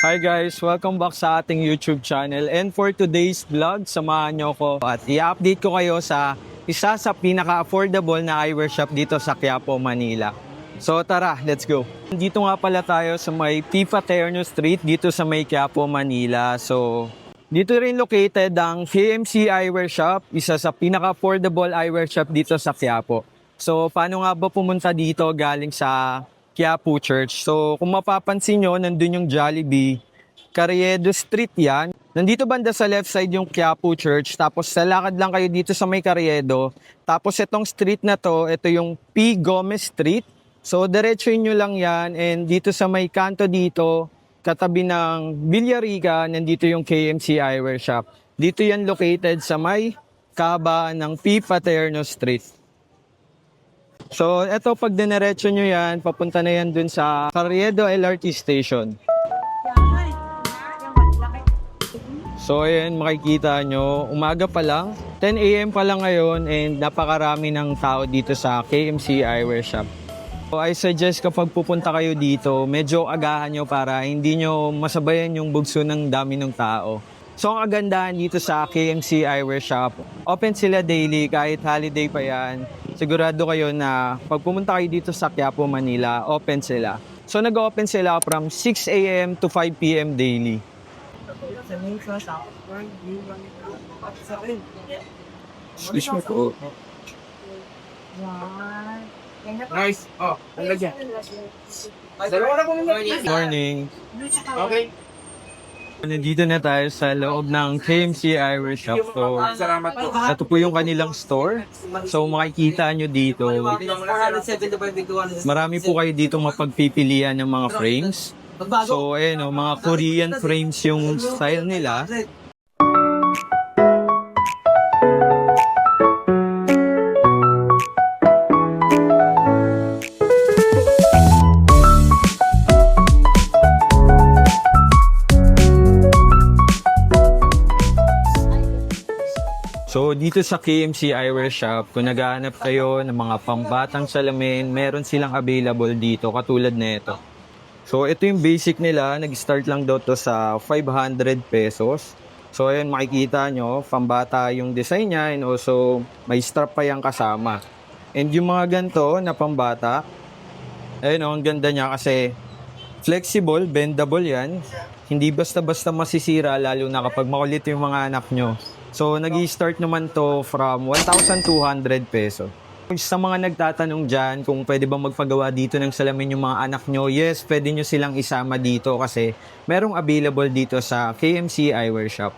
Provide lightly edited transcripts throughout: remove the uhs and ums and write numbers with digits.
Hi guys! Welcome back sa ating YouTube channel. And for today's vlog, samahan nyo ko at i-update ko kayo sa isa sa pinaka-affordable na eyewear shop dito sa Quiapo, Manila. So tara, let's go! Dito nga pala tayo sa may Pipa Terno Street dito sa may Quiapo, Manila. So dito rin located ang KMC Eyewear Shop, isa sa pinaka-affordable eyewear shop dito sa Quiapo. So paano nga ba pumunta dito galing sa Quiapo Church? So kung mapapansin nyo, nandun yung Jollibee. Carriedo Street yan. Nandito banda sa left side yung Quiapo Church. Tapos salakad lang kayo dito sa may Carriedo. Tapos itong street na to, ito yung P. Gomez Street. So diretsuin nyo lang yan. And dito sa may kanto dito, katabi ng Villarica, nandito yung KMC Eyewear Shop. Dito yan located sa may kahabaan ng P. Paterno Street. So, eto pag dinerecho nyo yan, papunta na yan dun sa Carriedo LRT Station. So, ayan, makikita nyo, umaga pa lang, 10 AM pa lang ngayon and napakarami ng tao dito sa KMC Eyewear Shop. So, I suggest kapag pupunta kayo dito, medyo agahan nyo para hindi nyo masabayan yung bugso ng dami ng tao. So, ang kagandahan dito sa KMC Eyewear Shop, open sila daily kahit holiday pa yan. Sigurado kayo na pag pumunta kayo dito sa Quiapo, Manila, open sila. So, nag-open sila from 6 AM to 5 PM daily. Excuse me po. Nice. Oh, ang lagyan. Dalawa na po muna. Morning! Okay. Nandito na tayo sa loob ng KMC Eyewear Shop. So, Salamat po. ito po yung kanilang store. So, makikita nyo dito. Marami po kayo dito mapagpipilian ng mga frames. So, ayan o, mga Korean frames yung style nila. So, dito sa KMC Eyewear Shop, kung naghahanap kayo ng mga pambatang salamin, meron silang available dito, katulad na ito. So, ito yung basic nila. Nag-start lang daw to sa 500 pesos. So, ayan, makikita nyo, pambata yung design niya and also may strap pa yung kasama. And yung mga ganito na pambata, ayun o, ang ganda niya kasi flexible, bendable yan. Hindi basta-basta masisira, lalo na kapag makulit yung mga anak nyo. So, nag-i-start naman to from 1,200 peso. Sa mga nagtatanong dyan kung pwede ba magpagawa dito ng salamin yung mga anak nyo, yes, pwede nyo silang isama dito kasi merong available dito sa KMC Eyewear Shop.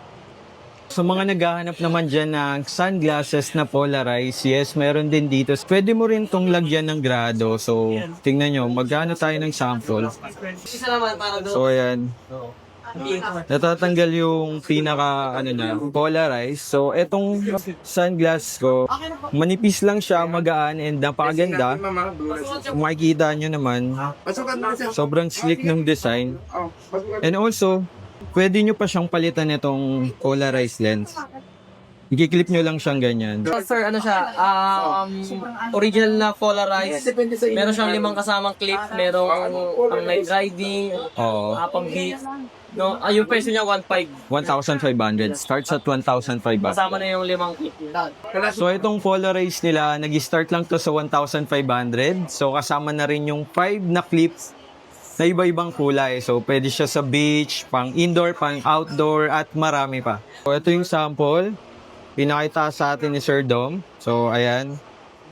Sa mga naghahanap naman dyan ng sunglasses na polarized, yes, meron din dito. Pwede mo rin tong lagyan ng grado. So, tingnan nyo, magkano tayo ng sample. So, ayan. Natatanggal yung pinaka polarized. So etong sunglass ko, manipis lang siya, magaan and napakaganda. Makikita nyo naman, sobrang slick ng design. And also, pwede nyo pa siyang palitan itong polarized lens. I-clip nyo lang siyang ganyan. Sir, ano siya? Original na polarized. Meron siyang 5 kasamang clip. Merong pang night riding, Oo. pang beat. No, yung presyo niya 1.5. 1,500. Starts at 1,500. Kasama na yung 5 clip niya. So itong polarized nila, nag-start lang to sa 1,500. So kasama na rin yung 5 na clips na iba-ibang kulay. So pwede siya sa beach, pang indoor, pang outdoor, at marami pa. So ito yung sample. Pinakita sa atin ni Sir Dom. So ayan.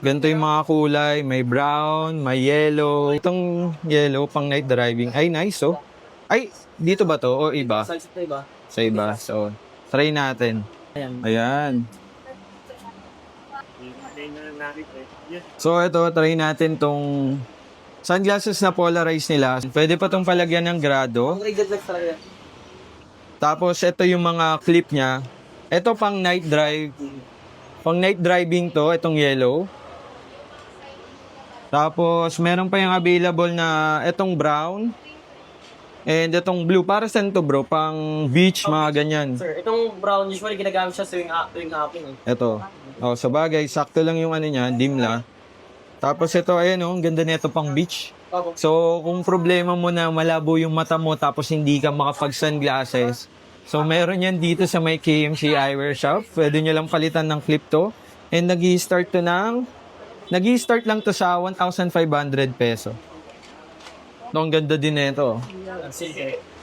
Ganito yung mga kulay. May brown, may yellow. Itong yellow, pang night driving. Ay, nice oh. Ay, dito ba to o iba? Sa iba. Sa iba. So, try natin. Ayan. Ayan. So, ito, try natin tong sunglasses na polarized nila. Pwede pa tong palagyan ng grado. Tapos, ito yung mga clip niya. Ito pang night drive. Pang night driving to, itong yellow. Tapos, meron pa yung available na itong brown. And itong blue, para saan to bro? Pang beach, mga ganyan. Sir, itong brown usually ginagamit siya tuwing hapon. Ito. Oh, sa bagay, sakto lang yung ano niya, dim la. Tapos ito, ayan oh, ang ganda nito pang beach. So, kung problema mo na malabo yung mata mo tapos hindi ka makapag-sunglasses, so meron yan dito sa may KMC Eyewear Shop. Pwede nyo lang palitan ng clip to. And nag-i-start lang to sa 1,500 peso. No, ang ganda din nito.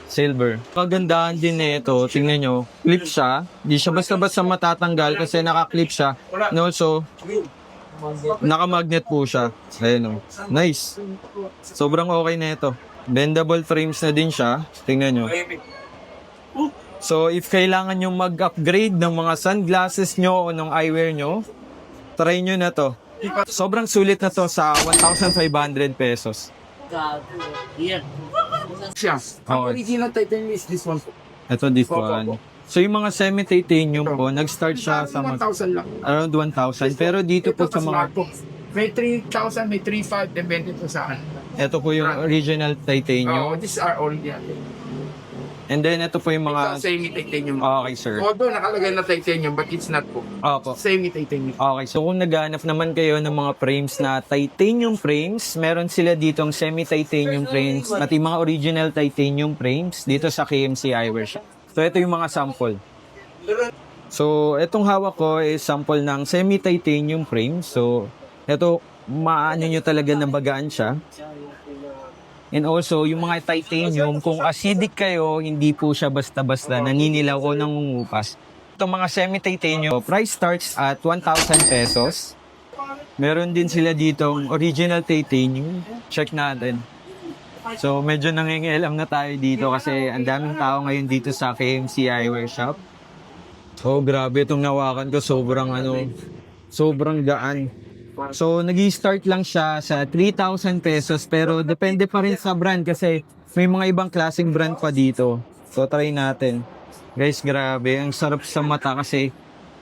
Silver. Kagandahan din nito, tingnan nyo, clip siya. Di siya basta-basta matatanggal kasi naka-clip siya. And also, naka-magnet po siya. Ayun o. Nice. Sobrang okay na ito. Bendable frames na din siya. Tingnan nyo. So, if kailangan nyo mag-upgrade ng mga sunglasses nyo o ng eyewear nyo, try nyo na to. Sobrang sulit na to sa 1,500 pesos. Siya. Ang Okay. original titanium is this one. Ito, this one. So, yung mga semi-titanium po, nag-start siya sa 1,000 lang. around 1,000. Pero dito po sa mga, May 3,000, may 3,500, depende po sa akin. ito po yung original titanium. These are original. And then, ito po yung Ito, mga, semi-titanium. okay sir. Although nakalagay na titanium, but it's not po. Opo. Semi-titanium. Okay, so kung naghanap naman kayo ng mga frames na titanium frames, meron sila ditong semi-titanium frames, pati mga original titanium frames dito sa KMC Eyewear Shop. So ito yung mga sample. So itong hawak ko is sample ng semi-titanium frame. So ito, maano nyo talaga na bagaan siya. And also, yung mga titanium, kung acidic kayo, hindi po siya basta-basta naninilaw o nangungupas. Itong mga semi-titanium, price starts at 1,000 pesos. Meron din sila ditong original titanium. Check natin. So, medyo nangingialam na tayo dito kasi ang daming tao ngayon dito sa KMC Eyewear Shop. So, grabe itong nawakan ko. Sobrang gaan. So, nag-i-start lang siya sa 3,000 pesos pero depende pa rin sa brand kasi may mga ibang klaseng brand pa dito. So, try natin. Guys, grabe. Ang sarap sa mata kasi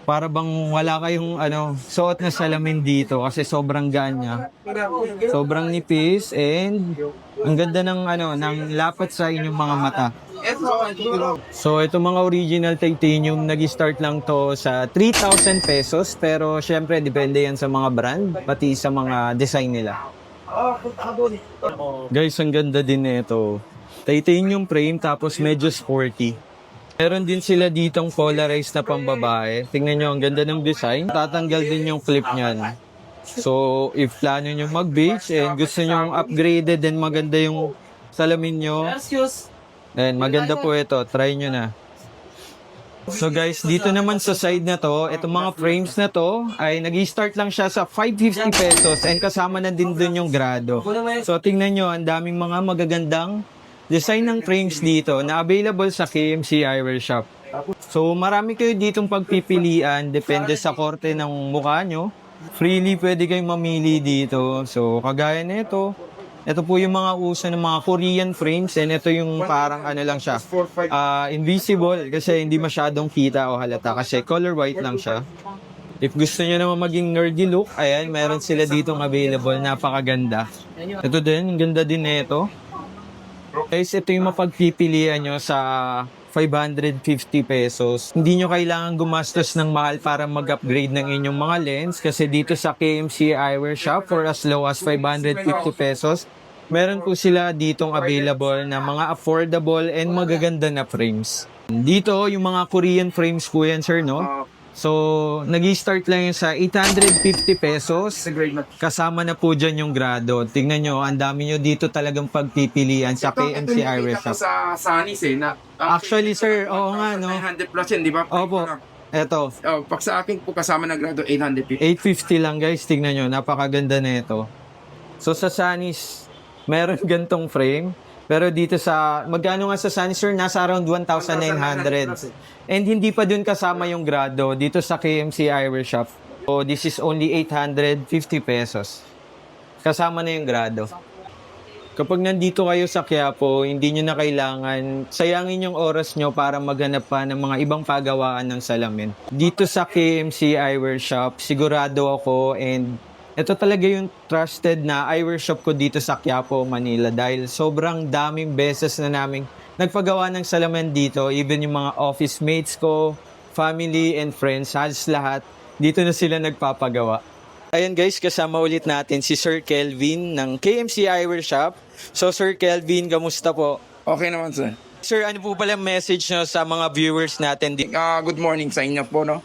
para bang wala kayong suot na salamin dito kasi sobrang gaan niya. Sobrang nipis and ang ganda ng lapat sa inyong mga mata. So, ito mga original titanium, nag-start lang to sa 3,000 pesos. Pero, syempre, depende yan sa mga brand, pati sa mga design nila. Guys, ang ganda din nito. Titanium frame, tapos medyo sporty. Meron din sila ditong polarized na pambabae. Tingnan nyo, ang ganda ng design. Tatanggal din yung clip niyan. So, if plano nyo mag-beach and gusto nyo upgraded and maganda yung salamin nyo, and maganda po ito, try nyo na. So guys, dito naman sa side na to, itong mga frames na to, ay nag-i-start lang siya sa 550 pesos and kasama na din dun yung grado. So tingnan nyo, ang daming mga magagandang design ng frames dito na available sa KMC Eyewear Shop. So marami kayo ditong pagpipilian, depende sa korte ng mukha nyo. Freely pwede kayong mamili dito. So kagaya nito, ito po yung mga uso ng mga Korean frames and ito yung parang lang siya, invisible kasi hindi masyadong kita o halata kasi color white lang siya. If gusto nyo naman maging nerdy look, ayan, meron sila ditong available, napakaganda. Ito din, ang ganda din nito. Guys, ito yung mapagpipilian nyo sa 550 pesos. Hindi nyo kailangan gumastos ng mahal para mag-upgrade ng inyong mga lens kasi dito sa KMC Eyewear Shop for as low as 550 pesos, meron po sila ditong available na mga affordable and magaganda na frames. Dito, yung mga Korean frames po yan, sir, no? So, nag-i-start lang yun sa 850 pesos. Kasama na po dyan yung grado. Tingnan nyo, ang dami nyo dito talagang pagpipilian sa KMC Eyewear Shop. Sa Sunny's Actually, sir, oo nga, no? 900 plus yan, di ba? Opo. Eto, Pag sa akin po kasama na grado, 850. 850 lang guys, tignan nyo, napakaganda na ito. So sa Sunny's, meron gantong frame. Pero dito sa, magkano nga sa Sunny's sir, nasa around 1,900. And hindi pa dun kasama yung grado dito sa KMC Eyewear Shop. So this is only 850 pesos. Kasama na yung grado. Kapag nandito kayo sa Quiapo, hindi nyo na kailangan sayangin yung oras nyo para maghanap pa ng mga ibang pagawaan ng salamin. Dito sa KMC Eyewear Shop, sigurado ako and ito talaga yung trusted na eyewear shop ko dito sa Quiapo, Manila dahil sobrang daming beses na naming nagpagawa ng salamin dito. Even yung mga office mates ko, family and friends, halos lahat, dito na sila nagpapagawa. Ayan guys, kasama ulit natin si Sir Kelvin ng KMC Eyewear Shop. So Sir Kelvin, kamusta po? Okay naman, sir. Sir, ano po pala message nyo sa mga viewers natin? Good morning sa inyo po, no?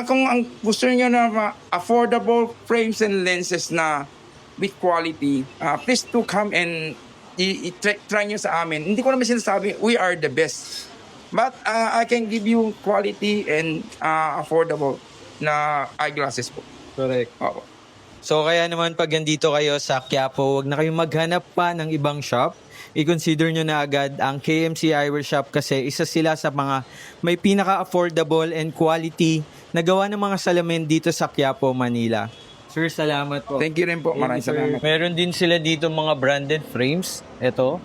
Kung ang gusto niyo na affordable frames and lenses na with quality, please to come and try nyo sa amin. Hindi ko naman sinasabi, we are the best. But I can give you quality and affordable na eyeglasses po. Correct. Oo. So kaya naman pag nandito kayo sa Quiapo, huwag na kayong maghanap pa ng ibang shop. I-consider nyo na agad ang KMC Eyewear Shop kasi isa sila sa mga may pinaka-affordable and quality na gawa ng mga salamin dito sa Quiapo, Manila. Sir, salamat po. Thank you rin po. Maraming salamat. Meron din sila dito mga branded frames. Ito.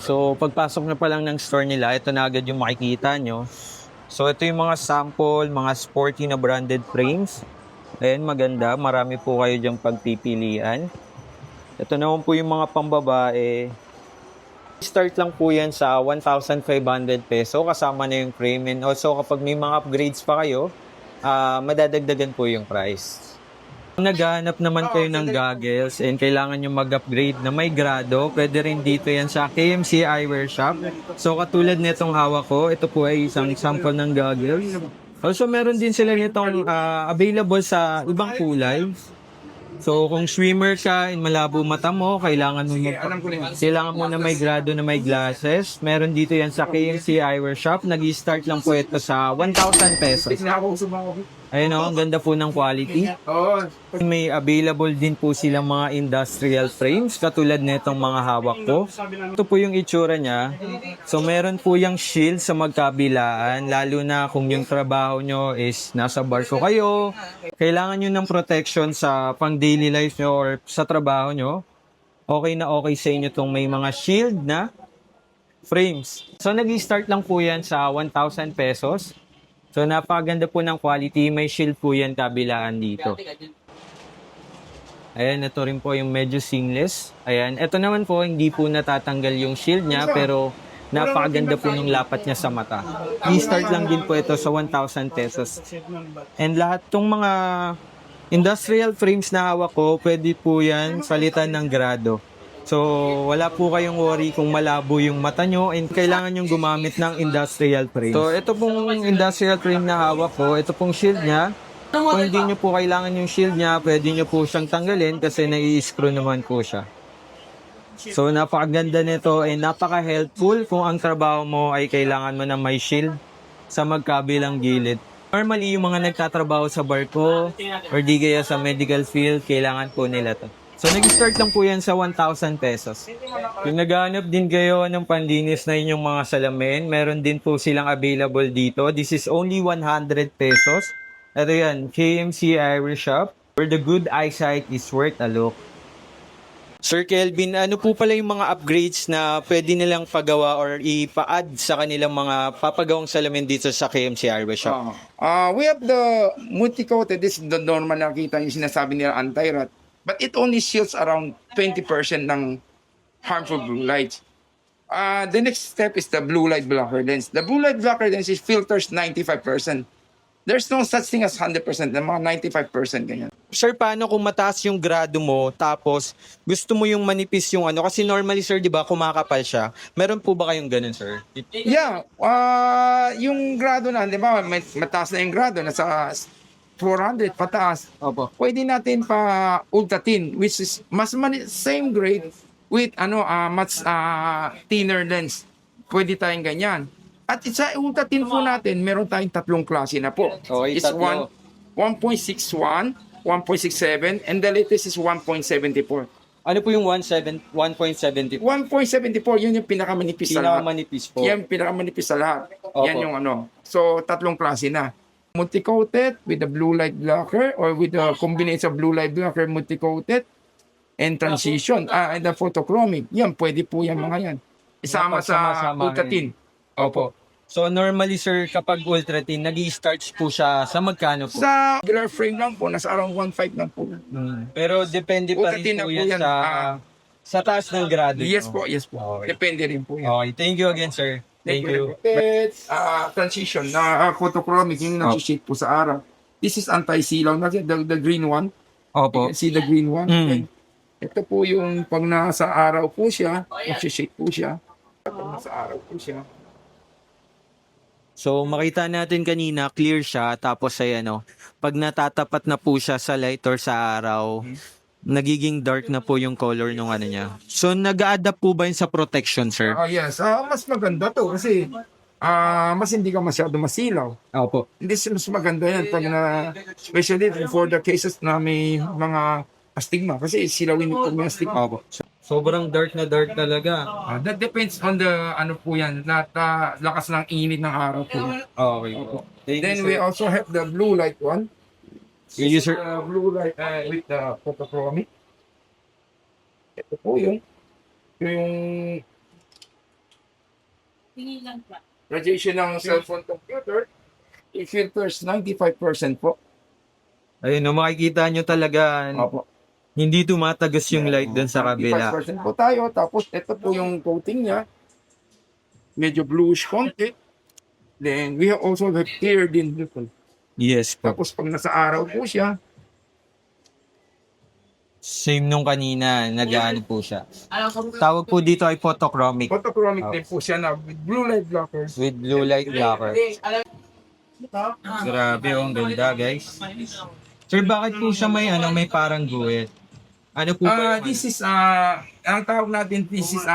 So pagpasok na pa lang ng store nila, ito na agad yung makikita nyo. So ito yung mga sample, mga sporty na branded frames. Ayan, maganda. Marami po kayo dyang pagpipilian. Ito naman po yung mga pambabae. Start lang po yan sa 1,500 peso kasama na yung frame. And also kapag may mga upgrades pa kayo, madadagdagan po yung price. Kung naghahanap naman kayo ng goggles and kailangan nyo mag-upgrade na may grado, pwede rin dito yan sa KMC Eyewear Shop. So katulad nitong hawak ko, ito po ay isang sample ng goggles. Also meron din sila nitong available sa ibang kulay. So kung swimmer ka and malabo mata mo, kailangan mo na may grado na may glasses. Meron dito yan sa KMC Eyewear Shop. Nag-start lang po ito sa 1,000 pesos. Ayun o, ang ganda po ng quality. May available din po silang mga industrial frames katulad nitong mga hawak ko. Ito po yung itsura niya. So meron po yung shield sa magkabilaan, lalo na kung yung trabaho nyo is nasa barko kayo. Kailangan nyo ng protection sa pang daily life nyo or sa trabaho nyo. Okay na okay sa inyo itong may mga shield na frames. So nag-start lang po yan sa 1,000 pesos. So napakaganda po ng quality, may shield po yan kabilaan dito. Ayan, ito rin po yung medyo seamless. Ayan, ito naman po hindi po natatanggal yung shield niya pero napakaganda po ng lapat niya sa mata. I-start lang din po ito sa 1,000 pesos. And lahat tong mga industrial frames na hawak ko, pwede po yan palitan ng grado. So, wala po kayong worry kung malabo yung mata nyo and kailangan nyong gumamit ng industrial frame. So, ito pong industrial frame na hawak ko, ito pong shield niya. Kung hindi nyo po kailangan yung shield niya, pwede nyo po siyang tanggalin kasi nai-screw naman po siya. So, napakaganda nito and napaka-helpful kung ang trabaho mo ay kailangan mo na may shield sa magkabilang gilid. Normally, yung mga nagtatrabaho sa barko or di kaya sa medical field, kailangan po nila to. So, nag-start lang po yan sa 1,000 pesos. Kung naghahanap din kayo ng panlinis na inyong mga salamin, meron din po silang available dito. This is only 100 pesos. Ito yan, KMC Eyewear Shop, where the good eyesight is worth a look. Sir Kelvin, ano po pala yung mga upgrades na pwede nilang pagawa or ipa-add sa kanilang mga papagawang salamin dito sa KMC Eyewear Shop? We have the multi-coated. This is the normal na nakita yung sinasabi nila anti-rot. But it only shields around 20% ng harmful blue light. The next step is the blue light blocker lens. The blue light blocker lens is filters 95%. There's no such thing as 100%, na mga 95% ganyan. Sir, paano kung mataas yung grado mo tapos gusto mo yung manipis yung ano? Kasi normally, sir, di ba, kumakapal siya. Meron po ba kayong ganun, sir? Yeah, yung grado na, di ba, mataas na yung grado, nasa 400 pataas. Opo. Pwede natin pa ultra thin, which is same grade with much thinner lens. Pwede tayong ganyan. At sa ultra thin po natin, meron tayong tatlong klase na po. Okay, It's tatlo. 1.61, 1.67, and the latest is 1.74. Ano po yung 1.70? 1.74, yun yung pinakamanipis sa lahat. Pinakamanipis po. Yan, pinakamanipis sa lahat. Opo. Yan yung ano. So, tatlong klase na. Multi-coated with the blue light blocker or with the combination of blue light blocker, multi-coated, and transition, and the photochromic. Yan, pwede po yan mga yan. Isama sa Pagsama-sama ultra thin. Opo. So normally, sir, kapag ultra thin, nag-i-starts po siya sa magkano po? Sa regular frame lang po, nasa around 1.5 lang po. Pero depende pa Ultra rin thin na po po yan yan. sa taas ng grado. Yes nyo. po, yes po. Okay. Depende rin po yan. Okay, thank you again, sir. Thank you. Transition na photochromic, yung nag-sheet po sa araw. This is anti-silaw. The green one. You Opo. can see the green one. Mm. And ito po yung pag nasa araw po siya, mag-shake po siya. Pag nasa araw po siya. So makita natin kanina, clear siya, tapos ay ano, pag natatapat na po siya sa light or sa araw, nagiging dark na po yung color nung ano niya. So nag-a-adapt po ba yun sa protection, sir? Yes. Mas maganda to kasi mas hindi ka masyado masilaw. Opo. Hindi mas maganda yan pag especially for the cases na may mga astigma kasi silawin po may astigma. Opo. Sobrang dark na dark talaga. That depends on the ano po yan, lakas ng init ng araw po. Okay po. Then we also have the blue light one. Yes, sir. Blue light with the photochromic. Ito po yung radiation ng cellphone computer. It filters 95% po. Ayun, no, makikita nyo talaga, Opo. hindi tumatagas yung light dun sa kabila. 95% po tayo. Tapos ito po yung coating niya. Medyo bluish konti. Then we also have clear din dito. Yes po. Tapos pag nasa araw po siya, Same nung kanina, nag-ano po siya. Tawag po dito ay photochromic photochromic din po siya na with blue light blockers. with blue light blocker. Grabe, ang ganda, guys. Sir, bakit po siya may ano, may parang guhit? Ano po ba? This is ang tawag natin, this is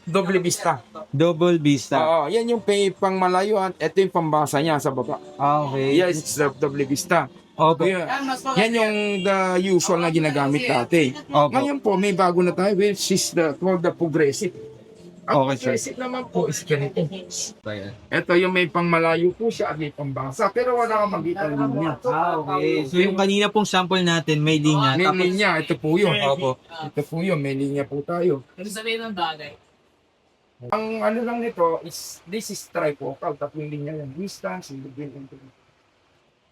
double vista. Double vista. Oo, yan yung pang malayuan. Ito yung pambasa niya sa baba. Okay. Yes, it's the double vista. Opo. Yan yung the usual na ginagamit dati. Opo. Ngayon po, may bago na tayo, which is called the progressive. Ang Okay, sir. progressive naman po is ganito. Ito yung may pang malayo po siya at may pambasa. Pero wala kang makita ng linya. Okay. So yung kanina pong sample natin, may linya. May Tapos, linya, ito po yun. opo. Ito po yun, may linya po tayo. Ang ano lang nito is, this is trifocal, tatlong linya yan. Distance, in between, and between.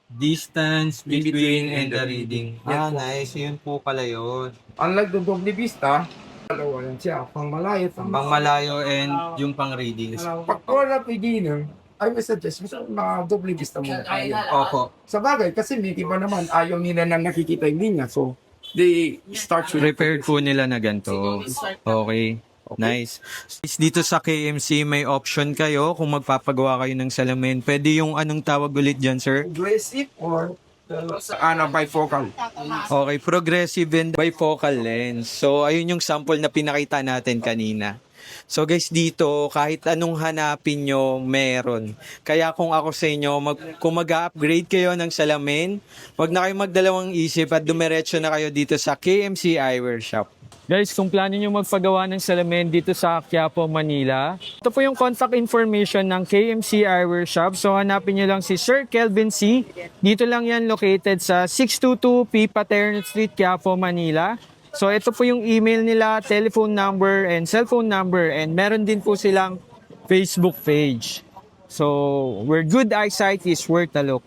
Distance between and the reading. Yan po. Nice. Yun po pala yun. Unlike the double vista, dalawa yan siya, pang malayo. Pang malayo and yung pang reading. Pag for a beginner, I would suggest, mga double vista muna tayo. Opo. Sa bagay, kasi may iba naman, ayaw nila nang nakikita yung linya. So, they start with Prepared po nila na ganito. Okay. Nice. Dito sa KMC, may option kayo kung magpapagawa kayo ng salamin. Pwede yung anong tawag ulit dyan, sir? progressive or bifocal. Okay, progressive and bifocal lens. So, ayun yung sample na pinakita natin kanina. So guys, dito, kahit anong hanapin nyo, meron. Kaya kung ako sa inyo, kung mag-upgrade kayo ng salamin, wag na kayo magdalawang isip at dumiretso na kayo dito sa KMC Eyewear Shop. Guys, kung plano nyo magpagawa ng salamin dito sa Quiapo, Manila, ito po yung contact information ng KMC Eyewear Shop. So hanapin nyo lang si Sir Kelvin C. Dito lang yan located sa 622 P. Patern Street, Quiapo, Manila. So ito po yung email nila, telephone number and cellphone number, and meron din po silang Facebook page. So where good eyesight is worth a look.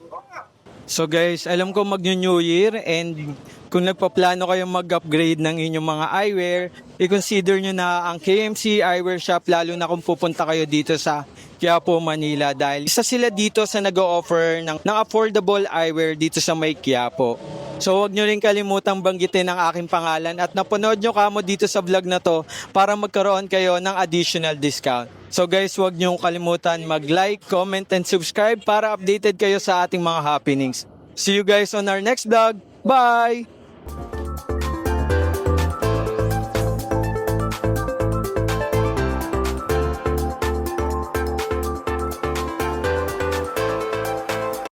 So guys, alam ko mag-New Year, and kung nagpaplano kayong mag-upgrade ng inyong mga eyewear, i-consider nyo na ang KMC Eyewear Shop, lalo na kung pupunta kayo dito sa Quiapo, Manila, dahil isa sila dito sa nag-o-offer ng affordable eyewear dito sa may Quiapo. So huwag nyo rin kalimutang banggitin ang aking pangalan at napanood nyo kamo dito sa vlog na to para magkaroon kayo ng additional discount. So guys, huwag nyo kalimutan mag-like, comment, and subscribe para updated kayo sa ating mga happenings. See you guys on our next vlog. Bye!